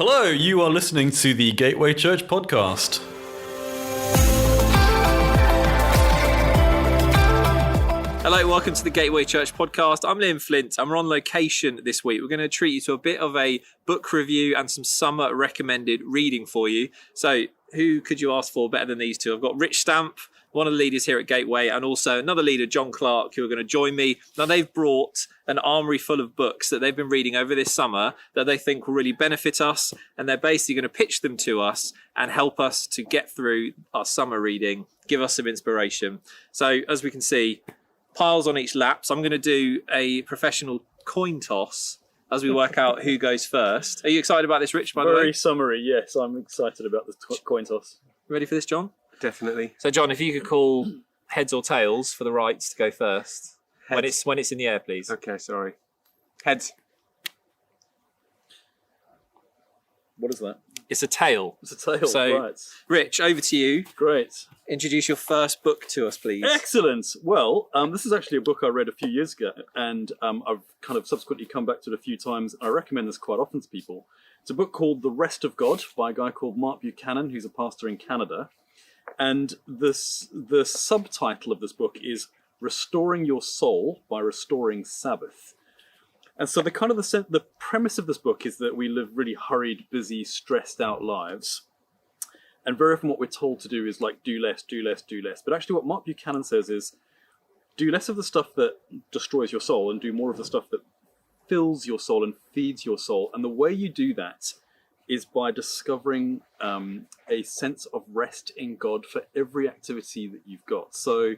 Hello, you are listening to the Gateway Church podcast. Hello, welcome to the Gateway Church podcast. I'm Liam Flint and we're on location this week. We're going to treat you to a bit of a book review and some summer recommended reading for you. So who could you ask for better than these two? I've got Rich Stamp, one of the leaders here at Gateway, and also another leader, Jon Clark, who are going to join me. Now, they've brought an armoury full of books that they've been reading over this summer that they think will really benefit us, and they're basically going to pitch them to us and help us to get through our summer reading, give us some inspiration. So, as we can see, piles on each lap. So I'm going to do a professional coin toss as we work out who goes first. Are you excited about this, Rich, by the way? Very summary, yes. I'm excited about the coin toss. Ready for this, John? Definitely. So, John, if you could call heads or tails for the rights to go first. Heads. When it's in the air, please. Okay, sorry. Heads. What is that? It's a tail. It's a tail, So, right. Rich, over to you. Great. Introduce your first book to us, please. Excellent. Well, this is actually a book I read a few years ago, and I've kind of subsequently come back to it a few times. I recommend this quite often to people. It's a book called The Rest of God by a guy called Mark Buchanan, who's a pastor in Canada. And the subtitle of this book is Restoring Your Soul by Restoring Sabbath. And so the premise of this book is that we live really hurried, busy, stressed out lives. And very often what we're told to do is like, do less, do less, do less. But actually what Mark Buchanan says is, do less of the stuff that destroys your soul and do more of the stuff that fills your soul and feeds your soul. And the way you do that is by discovering a sense of rest in God for every activity that you've got. So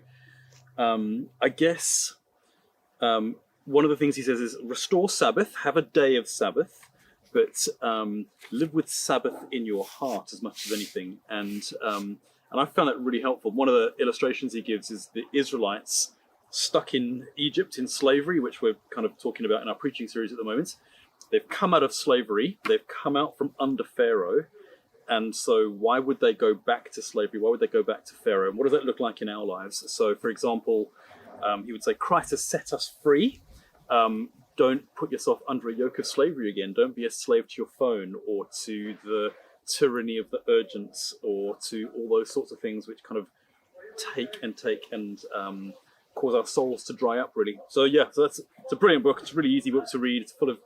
I guess one of the things he says is restore Sabbath, have a day of Sabbath, but live with Sabbath in your heart as much as anything. And I found that really helpful. One of the illustrations he gives is the Israelites stuck in Egypt in slavery, which we're kind of talking about in our preaching series at the moment. They've come out of slavery. They've come out from under Pharaoh. And so why would they go back to slavery? Why would they go back to Pharaoh? And what does that look like in our lives? So, for example, he would say, Christ has set us free. Don't put yourself under a yoke of slavery again. Don't be a slave to your phone or to the tyranny of the urgents or to all those sorts of things which kind of take and cause our souls to dry up, really. So, yeah, it's a brilliant book. It's a really easy book to read. It's full of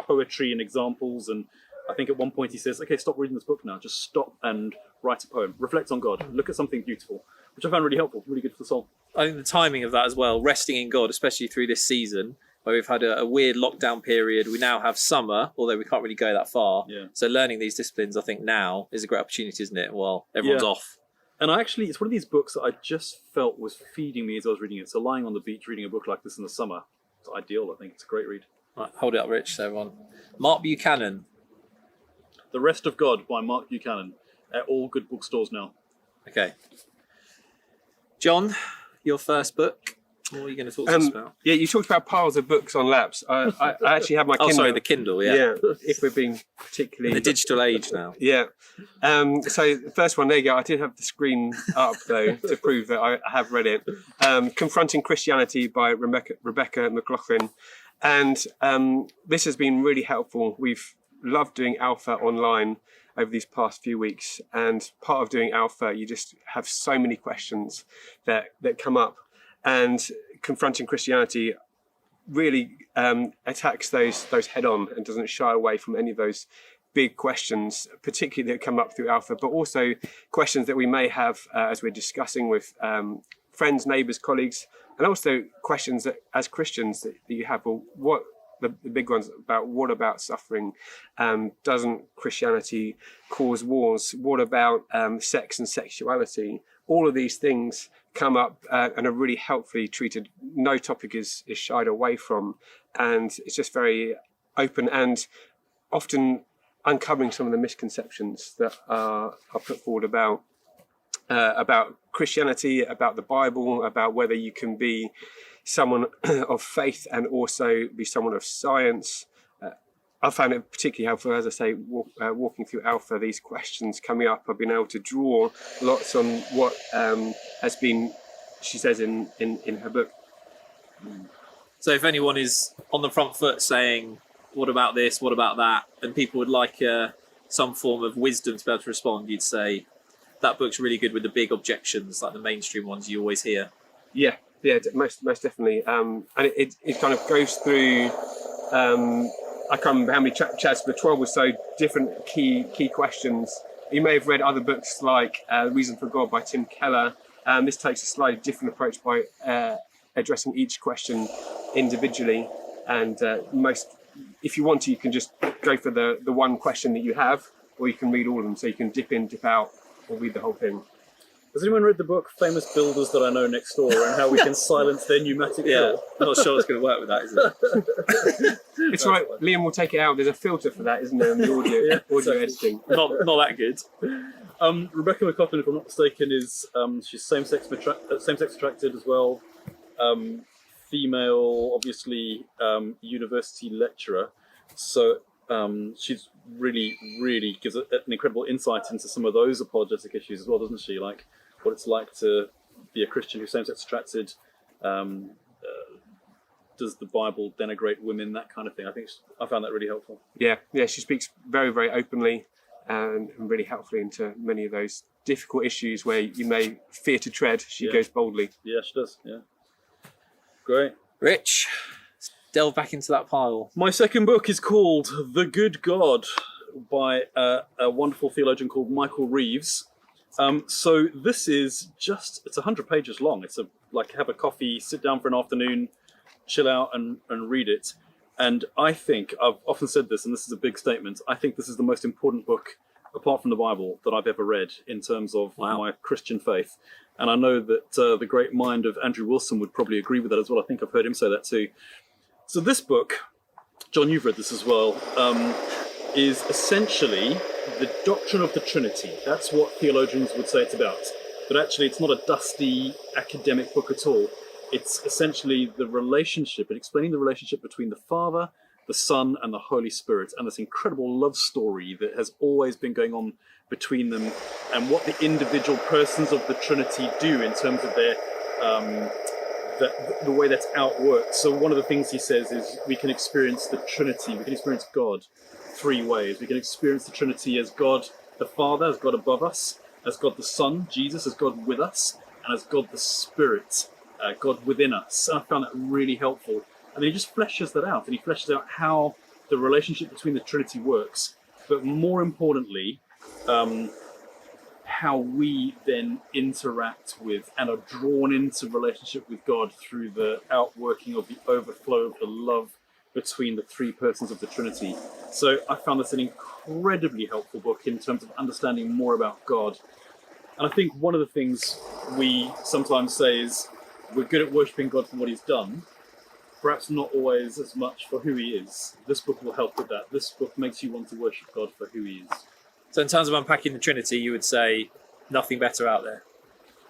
poetry and examples, and I think at one point he says, okay, stop reading this book now, just stop and write a poem, reflect on God, look at something beautiful, which I found really helpful, really good for the soul. I think the timing of that as well, resting in God, especially through this season where we've had a weird lockdown period. We now have summer, although we can't really go that far. Yeah. So learning these disciplines, I think now is a great opportunity, isn't it? While everyone's off. And it's one of these books that I just felt was feeding me as I was reading it. So lying on the beach reading a book like this in the summer, it's ideal, I think. It's a great read. Right, hold it up, Rich, so everyone. Mark Buchanan. The Rest of God by Mark Buchanan at all good bookstores now. Okay. John, your first book. What are you going to talk to us about? Yeah, you talked about piles of books on laps. I actually have my Kindle. Oh, sorry, the Kindle, yeah. Yeah, if we're being particularly... The digital age now. Yeah. So the first one, there you go. I did have the screen up, though, to prove that I have read it. Confronting Christianity by Rebecca McLaughlin. And this has been really helpful. We've loved doing Alpha online over these past few weeks. And part of doing Alpha, you just have so many questions that come up. And confronting Christianity really attacks those head on and doesn't shy away from any of those big questions, particularly that come up through Alpha, but also questions that we may have as we're discussing with friends, neighbours, colleagues, and also questions that as Christians that you have. Well, what the big ones about? What about suffering? Doesn't Christianity cause wars? What about sex and sexuality? All of these things come up and are really helpfully treated. No topic is shied away from, and it's just very open and often uncovering some of the misconceptions that are put forward about Christianity, about the Bible, about whether you can be someone of faith and also be someone of science. I found it particularly helpful, as I say, walking through Alpha, these questions coming up. I've been able to draw lots on what has been, she says in her book. So if anyone is on the front foot saying, what about this, what about that, and people would like some form of wisdom to be able to respond, you'd say that book's really good with the big objections, like the mainstream ones you always hear. Yeah, most definitely. And it kind of goes through. I can't remember how many chapters, but 12 or so different key questions. You may have read other books like Reason for God by Tim Keller. This takes a slightly different approach by addressing each question individually. And if you want to, you can just go for the one question that you have, or you can read all of them. So you can dip in, dip out, or read the whole thing. Has anyone read the book Famous Builders That I Know Next Door and how we can silence their pneumatic drill? I'm not sure it's going to work with that, is it? It's right. Liam will take it out. There's a filter for that, isn't there? In the audio editing. Not that good. Rebecca McLaughlin, if I'm not mistaken, is she's same-sex attracted as well. Female, obviously, university lecturer. So she's really gives an incredible insight into some of those apologetic issues as well, doesn't she? Like what it's like to be a Christian who's same-sex attracted. Does the Bible denigrate women? That kind of thing. I found that really helpful. Yeah. She speaks very openly and really helpfully into many of those difficult issues where you may fear to tread. She goes boldly. Yeah, she does. Yeah. Great. Rich, delve back into that pile. My second book is called The Good God by a wonderful theologian called Michael Reaves. So this is it's 100 pages long. It's like have a coffee, sit down for an afternoon, chill out and read it. And I think, I've often said this, and this is a big statement, I think this is the most important book, apart from the Bible, that I've ever read in terms of my Christian faith. And I know that the great mind of Andrew Wilson would probably agree with that as well. I think I've heard him say that too. So this book, John, you've read this as well, is essentially the doctrine of the Trinity. That's what theologians would say it's about. But actually, it's not a dusty academic book at all. It's essentially the relationship and explaining the relationship between the Father, the Son, and the Holy Spirit, and this incredible love story that has always been going on between them, and what the individual persons of the Trinity do in terms of their the way that's outworked. So one of the things he says is we can experience the Trinity, we can experience God three ways. We can experience the Trinity as God the Father, as God above us, as God the Son, Jesus, as God with us, and as God the Spirit, God within us. And I found that really helpful. And then he just fleshes that out, and he fleshes out how the relationship between the Trinity works, but more importantly, how we then interact with and are drawn into relationship with God through the outworking of the overflow of the love between the three persons of the Trinity. So I found this an incredibly helpful book in terms of understanding more about God. And I think one of the things we sometimes say is we're good at worshipping God for what he's done, perhaps not always as much for who he is. This book will help with that. This book makes you want to worship God for who he is. So in terms of unpacking the Trinity, you would say nothing better out there?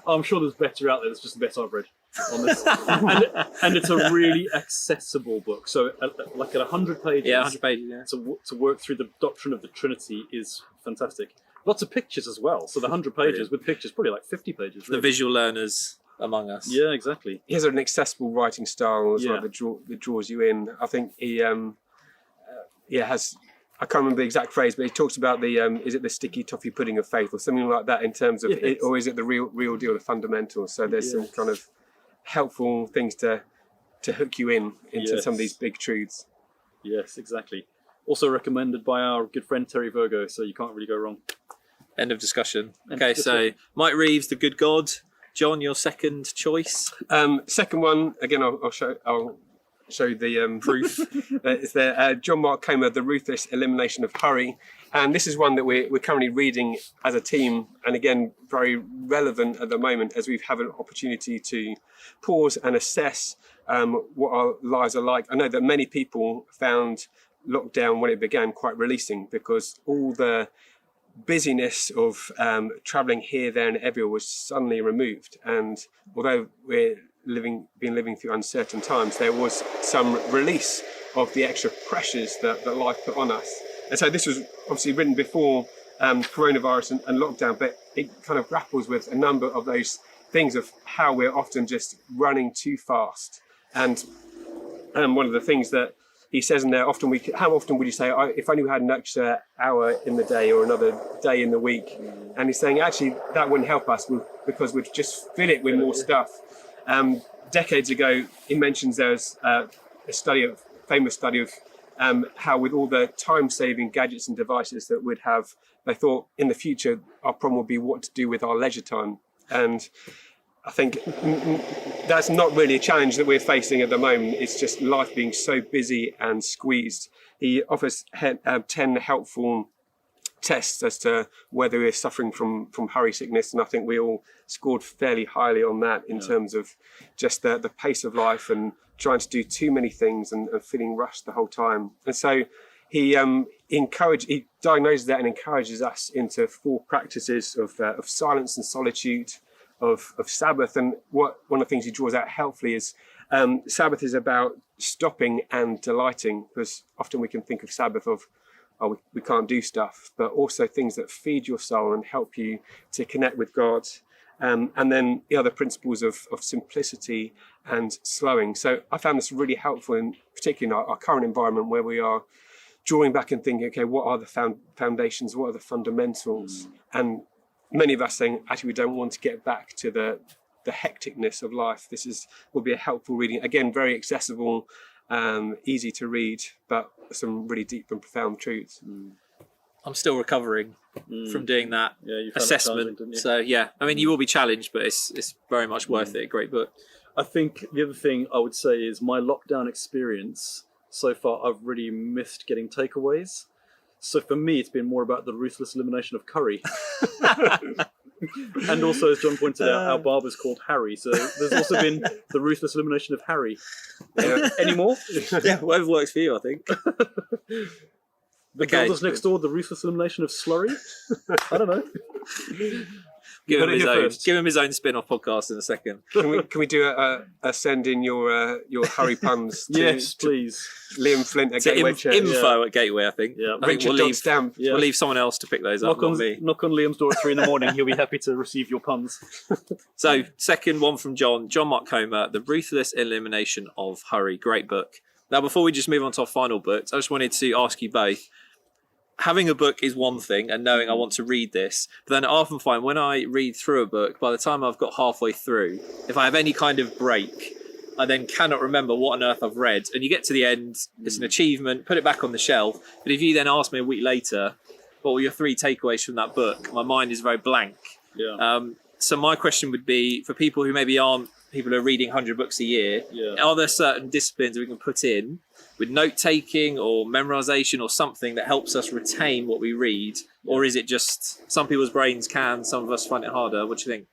I'm sure there's better out there. There's just the best I've read on this. and it's a really accessible book. So like at 100 pages, 100 pages, yeah. To work through the doctrine of the Trinity is fantastic. Lots of pictures as well. So the 100 pages with pictures, probably like 50 pages. Really. The visual learners among us. Yeah, exactly. He has an accessible writing style as well that draws you in. I think he has, I can't remember the exact phrase, but he talks about the is it the sticky toffee pudding of faith or something like that in terms of it, or is it the real deal, the fundamentals? So there's some kind of helpful things to hook you into some of these big truths. Yes, exactly. Also recommended by our good friend Terry Virgo, so you can't really go wrong. End of discussion. Okay, so Mike Reaves, The Good God. John, your second choice? Second one, again, I'll show the proof. It's there. John Mark Comer, The Ruthless Elimination of Hurry. And this is one that we're currently reading as a team, and again, very relevant at the moment as we've had an opportunity to pause and assess what our lives are like. I know that many people found lockdown when it began quite releasing, because all the busyness of travelling here, there and everywhere was suddenly removed. And although we're been living through uncertain times, there was some release of the extra pressures that life put on us. And so this was obviously written before coronavirus and lockdown, but it kind of grapples with a number of those things of how we're often just running too fast. And one of the things that he says in there, how often would you say, if only we had an extra hour in the day or another day in the week? And he's saying, actually, that wouldn't help us because we'd just fill it with more stuff. Decades ago, he mentions there's a famous study of how with all the time-saving gadgets and devices that we'd have, they thought in the future our problem would be what to do with our leisure time. And I think that's not really a challenge that we're facing at the moment. It's just life being so busy and squeezed. He offers 10 helpful tests as to whether we're suffering from hurry sickness, and I think we all scored fairly highly on that in terms of just the pace of life and trying to do too many things and feeling rushed the whole time. And so he diagnoses that and encourages us into 4 practices of silence and solitude, of Sabbath. And one of the things he draws out helpfully is Sabbath is about stopping and delighting, because often we can think of Sabbath of, we can't do stuff, but also things that feed your soul and help you to connect with God. And then the other principles of simplicity and slowing. So I found this really helpful, in particularly in our current environment where we are drawing back and thinking, okay, what are the foundations? What are the fundamentals? And many of us saying, actually, we don't want to get back to the hecticness of life. This will be a helpful reading. Again, very accessible, easy to read, but some really deep and profound truths. I'm still recovering from doing that you found it assessment. challenging, didn't you? So yeah, I mean, you will be challenged, but it's very much worth it. Great book. I think the other thing I would say is my lockdown experience so far, I've really missed getting takeaways. So for me, it's been more about the ruthless elimination of curry. And also, as John pointed out, our barber's called Harry. So there's also been the ruthless elimination of Harry. Any more? Yeah, whatever works for you, I think. The builders next door, the ruthless elimination of slurry? I don't know. Give him his own spin-off podcast in a second. Can we do a send in your hurry puns? Yes, please. Liam Flint at Gateway Church. Info at Gateway, I think. Yeah. I think Richard Stamp. We'll leave someone else to pick those up, not me. Knock on Liam's door at 3 a.m. He'll be happy to receive your puns. So, second one from John Mark Comer, The Ruthless Elimination of Hurry. Great book. Now, before we just move on to our final books, I just wanted to ask you both, having a book is one thing and knowing I want to read this, but then I often find when I read through a book, by the time I've got halfway through, if I have any kind of break, I then cannot remember what on earth I've read. And you get to the end, it's an achievement, put it back on the shelf. But if you then ask me a week later, what were your 3 takeaways from that book? My mind is very blank. Yeah. So my question would be, for people who maybe aren't people who are reading 100 books a year, are there certain disciplines we can put in with note-taking or memorization or something that helps us retain what we read? Or is it just some people's brains can, some of us find it harder? What do you think?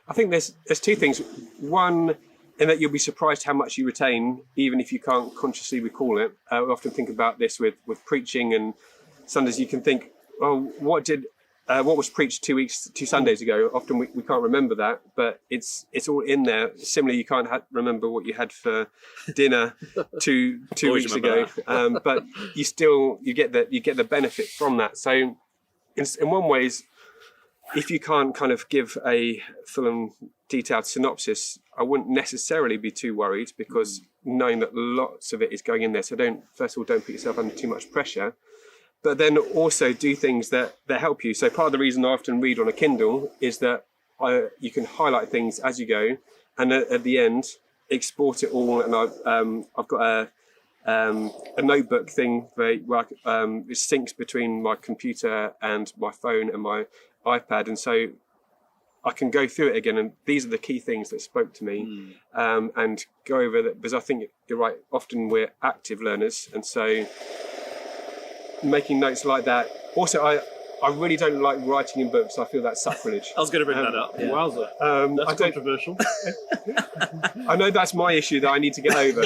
I think there's 2 things. One, in that you'll be surprised how much you retain, even if you can't consciously recall it. I often think about this with preaching, and Sundays you can think, oh, what was preached 2 Sundays ago? Often we can't remember that, but it's all in there. Similarly, you can't remember what you had for dinner two weeks ago, but you get the benefit from that. So, in one ways, if you can't kind of give a full and detailed synopsis, I wouldn't necessarily be too worried, because knowing that lots of it is going in there. So don't put yourself under too much pressure. But then also do things that help you. So part of the reason I often read on a Kindle is that you can highlight things as you go, and at the end export it all. And I've got a notebook thing where it syncs between my computer and my phone and my iPad, and so I can go through it again. And these are the key things that spoke to me, and go over that, because I think you're right. Often we're active learners, and so making notes like that. Also, I really don't like writing in books. I feel that's sacrilege. I was going to bring that up. Yeah. Wowza. That's controversial. I know that's my issue that I need to get over.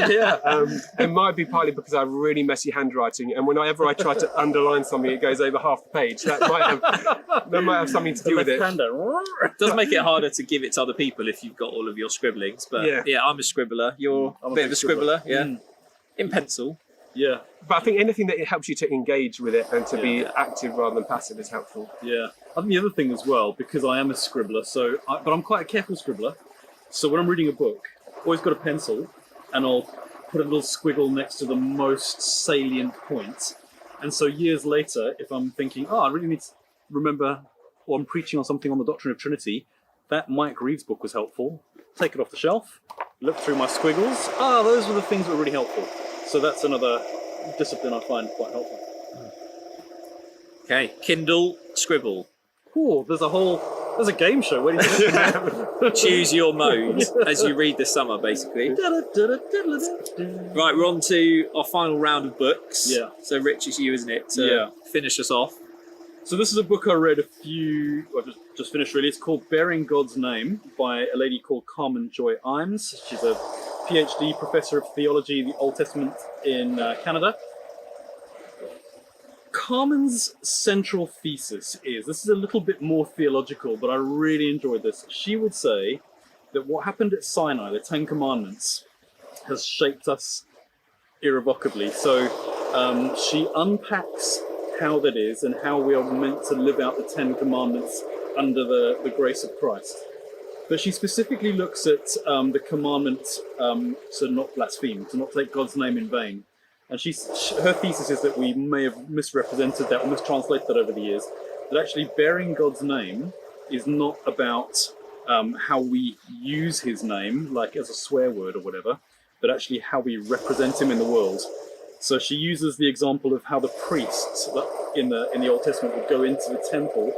It might be partly because I have really messy handwriting, and whenever I try to underline something, it goes over half the page. That might have something to do with it. It does make it harder to give it to other people if you've got all of your scribblings. But yeah I'm a scribbler. You're a bit of a scribbler. Yeah. In pencil. Yeah. But I think anything that helps you to engage with it and to be active rather than passive is helpful. Yeah. I think the other thing as well, because I am a scribbler, but I'm quite a careful scribbler. So when I'm reading a book, I've always got a pencil, and I'll put a little squiggle next to the most salient point. And so years later, if I'm thinking, I really need to remember, or I'm preaching on something on the Doctrine of Trinity, that Mike Reaves book was helpful. Take it off the shelf, look through my squiggles. Those were the things that were really helpful. So that's another discipline I find quite helpful. Okay, Kindle, scribble. Cool. There's a game show. Where do you think? Choose your mode as you read the summer, basically. Right, we're on to our final round of books. Yeah. So Rich, it's you, isn't it, to finish us off? So this is a book I read just finished really. It's called Bearing God's Name by a lady called Carmen Joy Imes. She's a PhD professor of theology, the Old Testament in Canada. Carmen's central thesis this is a little bit more theological, but I really enjoyed this. She would say that what happened at Sinai, the Ten Commandments, has shaped us irrevocably. So she unpacks how that is and how we are meant to live out the Ten Commandments under the grace of Christ. But she specifically looks at the commandment to not blaspheme, to not take God's name in vain. And her thesis is that we may have misrepresented that or mistranslated that over the years. That actually bearing God's name is not about how we use his name, like as a swear word or whatever, but actually how we represent him in the world. So she uses the example of how the priests in the Old Testament would go into the temple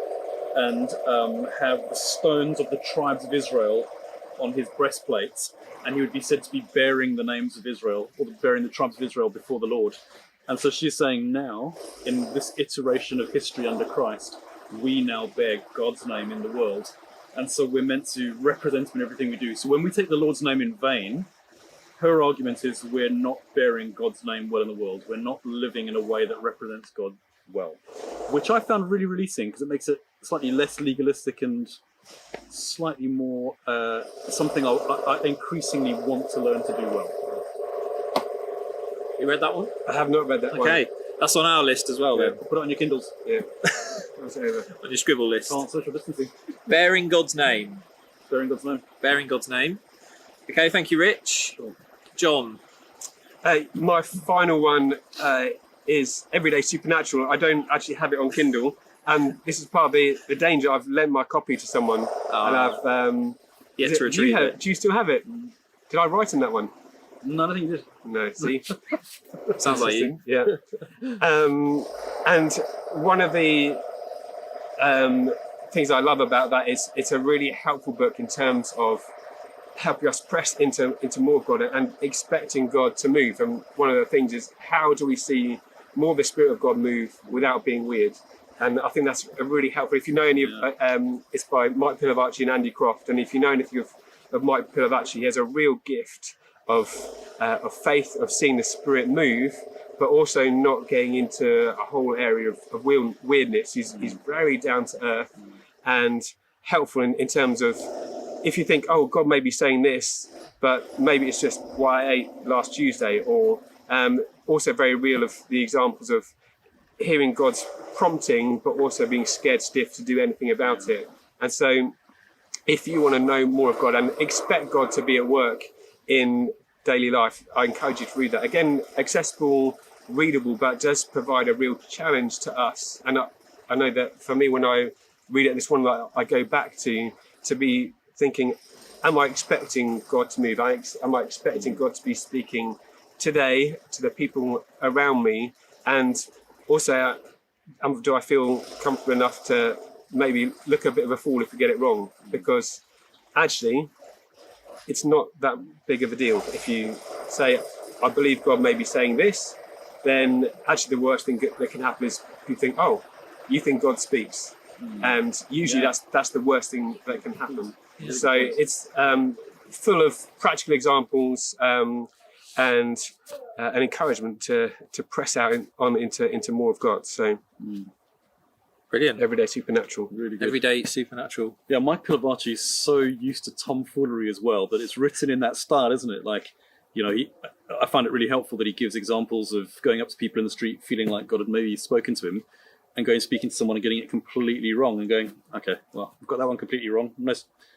and have the stones of the tribes of Israel on his breastplates, and he would be said to be bearing the names of Israel, or bearing the tribes of Israel before the Lord. And so she's saying now, in this iteration of history under Christ, we now bear God's name in the world. And so we're meant to represent him in everything we do. So when we take the Lord's name in vain, her argument is we're not bearing God's name well in the world. We're not living in a way that represents God well, which I found really releasing because it makes it slightly less legalistic and slightly more something I increasingly want to learn to do well. You read that one? I have not read that one. Okay, that's on our list as well, then. Put it on your Kindles. Yeah. On your scribble list. Social distancing. Bearing God's name. Bearing God's name. Bearing God's name. Okay, thank you, Rich. Sure. John. My final one is Everyday Supernatural. I don't actually have it on Kindle, and this is part of the danger. I've lent my copy to someone, and I've yet to retrieve it. Do you still have it? Did I write in that one? No, I don't think you did. No, see? Sounds like you. Yeah. And one of the things I love about that is it's a really helpful book in terms of helping us press into more of God and expecting God to move. And one of the things is, how do we see more of the Spirit of God move without being weird? And I think that's a really helpful. If you know any of it's by Mike Pilavachi and Andy Croft. And if you know anything of Mike Pilavachi, he has a real gift of faith, of seeing the Spirit move, but also not getting into a whole area of weirdness. He's very down to earth and helpful in terms of, if you think, oh, God may be saying this, but maybe it's just what I ate last Tuesday, or also very real of the examples of hearing God's prompting, but also being scared stiff to do anything about it. And so if you want to know more of God and expect God to be at work in daily life, I encourage you to read that. Again, accessible, readable, but does provide a real challenge to us. And I know that for me, when I read it, this one that I go back to be thinking, am I expecting God to move? Am I expecting God to be speaking today to the people around me? And also, do I feel comfortable enough to maybe look a bit of a fool if we get it wrong? Because actually, it's not that big of a deal. If you say, I believe God may be saying this, then actually the worst thing that can happen is you think, oh, you think God speaks. And usually that's the worst thing that can happen. Yeah. So it's full of practical examples and an encouragement to press out into more of God. So brilliant. Everyday Supernatural. Really good. Everyday Supernatural. Yeah, Mike Pilavachi is so used to tomfoolery as well that it's written in that style, isn't it? Like, you know, I find it really helpful that he gives examples of going up to people in the street feeling like God had maybe spoken to him, and going speaking to someone and getting it completely wrong and going, okay, well, I've got that one completely wrong.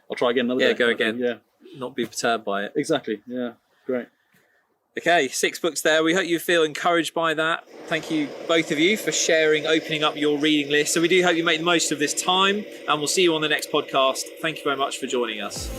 I'll try again another day. Go again. Yeah. Not be perturbed by it. Exactly. Yeah. Great. Okay, 6 books there. We hope you feel encouraged by that. Thank you, both of you, for sharing, opening up your reading list. So we do hope you make the most of this time, and we'll see you on the next podcast. Thank you very much for joining us.